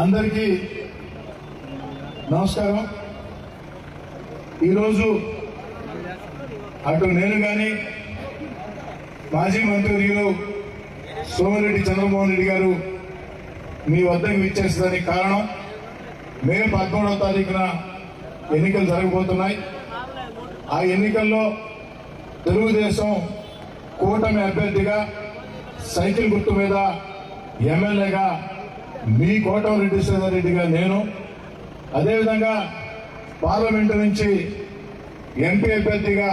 అందరికీ నమస్కారం. ఈరోజు అటు నేను కానీ మాజీ మంత్రివర్యులు సోమిరెడ్డి చంద్రమోహన్ రెడ్డి గారు మీ వద్దకు విచ్చేసేదానికి కారణం, మే 13వ తారీఖున ఎన్నికలు జరగబోతున్నాయి. ఆ ఎన్నికల్లో తెలుగుదేశం కూటమి అభ్యర్థిగా సైకిల్ గుర్తు మీద ఎమ్మెల్యేగా మీ కోటమిరెడ్డి శ్రీధర్రెడ్డిగా నేను, అదేవిధంగా పార్లమెంటు నుంచి ఎంపీ అభ్యర్థిగా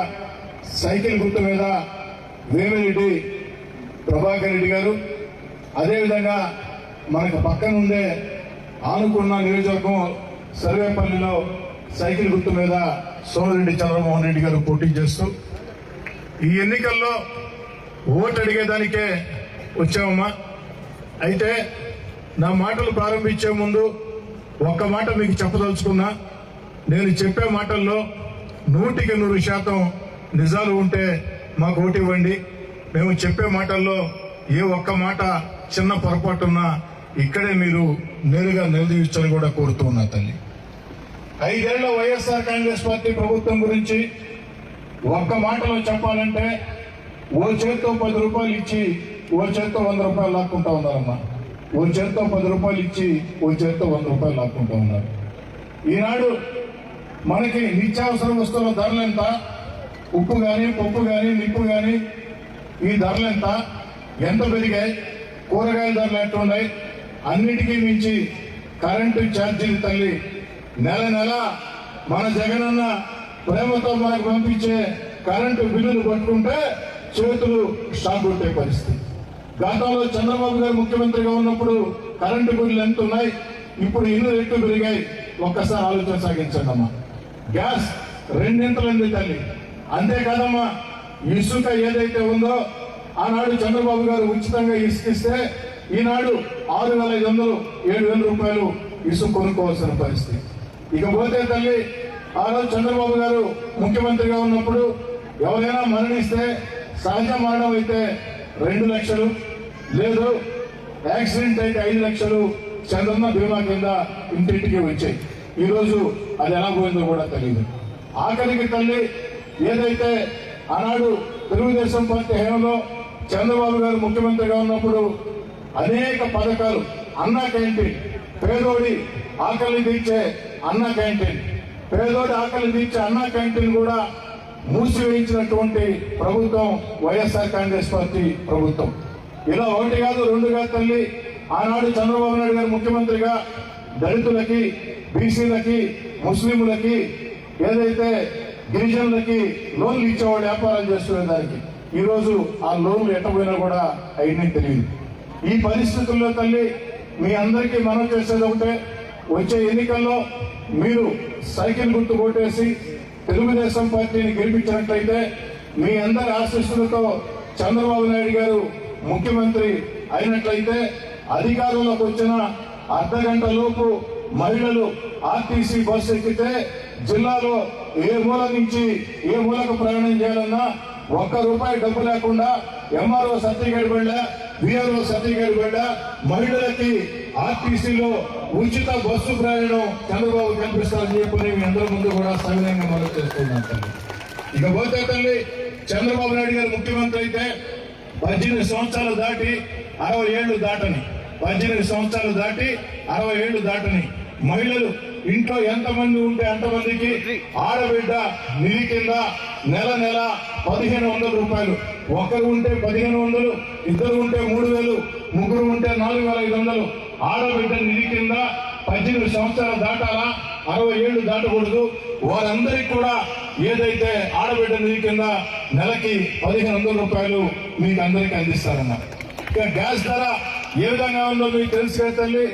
సైకిల్ గుర్తు మీద వేమిరెడ్డి ప్రభాకర్ రెడ్డి గారు, అదేవిధంగా మనకు పక్కన ఉండే ఆనుకున్న నియోజకవర్గం సర్వేపల్లిలో సైకిల్ గుర్తు మీద సోమిరెడ్డి చంద్రమోహన్ రెడ్డి గారు పోటీ చేస్తూ ఈ ఎన్నికల్లో ఓటు అడిగేదానికే వచ్చామమ్మా. అయితే నా మాటలు ప్రారంభించే ముందు ఒక్క మాట మీకు చెప్పదలుచుకున్నా. నేను చెప్పే మాటల్లో 100% నిజాలు ఉంటే మాకు ఓటు ఇవ్వండి. మేము చెప్పే మాటల్లో ఏ ఒక్క మాట చిన్న పొరపాటున్నా ఇక్కడే మీరు నేరుగా నిలదీయొచ్చని కూడా కోరుతూ ఉన్నా తల్లి. 5 ఏళ్ల వైఎస్ఆర్ కాంగ్రెస్ పార్టీ ప్రభుత్వం గురించి ఒక్క మాటలో చెప్పాలంటే ఓ చేత్తో 10 రూపాయలు ఇచ్చి ఓ చేత్తో 100 రూపాయలు లాక్కుంటా ఉన్నారమ్మా. ఓ చేత్తో 10 రూపాయలు ఇచ్చి ఓ చేత్తో 100 రూపాయలు లాక్కుంటా ఉన్నారు. ఈనాడు మనకి నిత్యావసర వస్తువుల ధరలు ఎంత, ఉప్పు కానీ పప్పు కానీ నిప్పు కానీ ఈ ధరలు ఎంత పెరిగాయి, కూరగాయల ధరలు ఎట్లున్నాయి, అన్నిటికీ మించి కరెంటు ఛార్జీలు తల్లి నెల నెల మన జగనన్న ప్రేమతో మనకు పంపించే కరెంటు బిల్లులు పట్టుకుంటే చేతులు షాక్ కొట్టే పరిస్థితి. గతంలో చంద్రబాబు గారు ముఖ్యమంత్రిగా ఉన్నప్పుడు కరెంటు బిల్లులు ఎంత ఉన్నాయి, ఇప్పుడు ఇల్లు రెట్లు పెరిగాయి. ఒక్కసారి ఆలోచన సాగించండి అమ్మా. గ్యాస్ 2 తల్లి. అంతేకాదమ్మా, ఇసుక ఏదైతే ఉందో ఆనాడు చంద్రబాబు గారు ఉచితంగా ఇసుకిస్తే ఈనాడు 6,500 7,000 రూపాయలు ఇసుక కొనుక్కోవాల్సిన పరిస్థితి. ఇకపోతే తల్లి, ఆ రోజు చంద్రబాబు గారు ముఖ్యమంత్రిగా ఉన్నప్పుడు ఎవరైనా మరణిస్తే సహజ మరణం అయితే 2 లక్షలు, లేదు యాక్సిడెంట్ అయితే 5 లక్షలు చంద్రన్న బీమా కింద ఇంటింటికి వచ్చాయి. ఈరోజు అది ఎలా పోయిందో కూడా తెలియదు. ఆఖరికి తల్లి, ఏదైతే ఆనాడు తెలుగుదేశం పార్టీ హయాంలో చంద్రబాబు గారు ముఖ్యమంత్రిగా ఉన్నప్పుడు అనేక పథకాలు, అన్నా క్యాంటీన్, పేదోడి ఆకలి తీర్చే అన్నా క్యాంటీన్, పేదోడి ఆకలి తీర్చే అన్నా క్యాంటీన్ కూడా మూసివేయించినటువంటి ప్రభుత్వం వైఎస్ఆర్ కాంగ్రెస్ పార్టీ ప్రభుత్వం. ఇలా 1 కాదు 2 కాదు తల్లి. ఆనాడు చంద్రబాబు నాయుడు గారు ముఖ్యమంత్రిగా దళితులకి, బీసీలకి, ముస్లింలకి, ఏదైతే గిరిజనులకి లోన్లు ఇచ్చేవాళ్ళు వ్యాపారాలు చేసుకునే దానికి ఈరోజు ఆ లోన్లు ఎట్టపోయినా కూడా అయినా తెలియదు. ఈ పరిస్థితుల్లో తల్లి మీ అందరికీ మనం చేసేది ఒకటే, వచ్చే ఎన్నికల్లో మీరు సైకిల్ గుర్తు కొట్టేసి తెలుగుదేశం పార్టీని గెలిపించినట్లయితే మీ అందరి ఆశీస్సులతో చంద్రబాబు నాయుడు గారు ముఖ్యమంత్రి అయినట్లయితే అధికారంలోకి వచ్చిన అర్ధగంట లోపు మహిళలు ఆర్టీసీ బస్సు ఎక్కితే జిల్లాలో ఏ మూల నుంచి ఏ మూలకు ప్రయాణం చేయాలన్నా ₹1 డబ్బు లేకుండా ఎంఆర్ఓ సర్టిఫికేట్ వెళ్ళా, విఆర్ఓ సర్టిఫికేట్ వెళ్ళా మహిళలకి ఆర్టీసీలో ఉచిత బస్సు ప్రయాణం చంద్రబాబు కల్పిస్తారని చెప్పి మీ అందరి ముందు కూడా సవినయంగా మనం చేస్తున్నాం తల్లి. ఇకపోతే తల్లి, చంద్రబాబు నాయుడు గారు ముఖ్యమంత్రి అయితే 18 సంవత్సరాలు దాటి 60 ఏళ్లు దాటని, 18 సంవత్సరాలు దాటి 60 ఏళ్లు దాటని మహిళలు ఇంట్లో ఎంతమంది ఉంటే అంతమందికి ఆడబిడ్డ నిధి కింద నెల నెల 1,500 రూపాయలు, ఒకరు ఉంటే 1,500, ఇద్దరు ఉంటే 3,000, ముగ్గురు ఉంటే 4,500 ఆడబిడ్డ నిధి కింద 18 సంవత్సరాలు దాటాలా, 60 ఏళ్లు దాటకూడదు. వారందరికీ కూడా ఏదైతే ఆడబిడ్డ నిధి కింద నెలకి 1,500 రూపాయలు మీకు అందరికీ అందిస్తారన్నారు. ఇక గ్యాస్ ధర ఏ విధంగా ఉందో మీకు తెలుసు కదా తల్లి.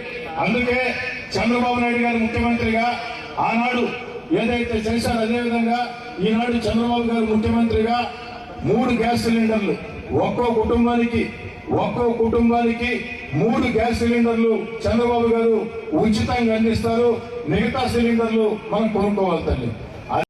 అందుకే చంద్రబాబు నాయుడు గారు ముఖ్యమంత్రిగా ఆనాడు ఏదైతే చేశారో అదేవిధంగా ఈనాడు చంద్రబాబు గారు ముఖ్యమంత్రిగా 3 గ్యాస్ సిలిండర్లు ఒక్కో కుటుంబానికి 3 గ్యాస్ సిలిండర్లు చంద్రబాబు గారు ఉచితంగా అందిస్తారు. మిగతా సిలిండర్లు మనం కొనుక్కోవాలి తల్లి.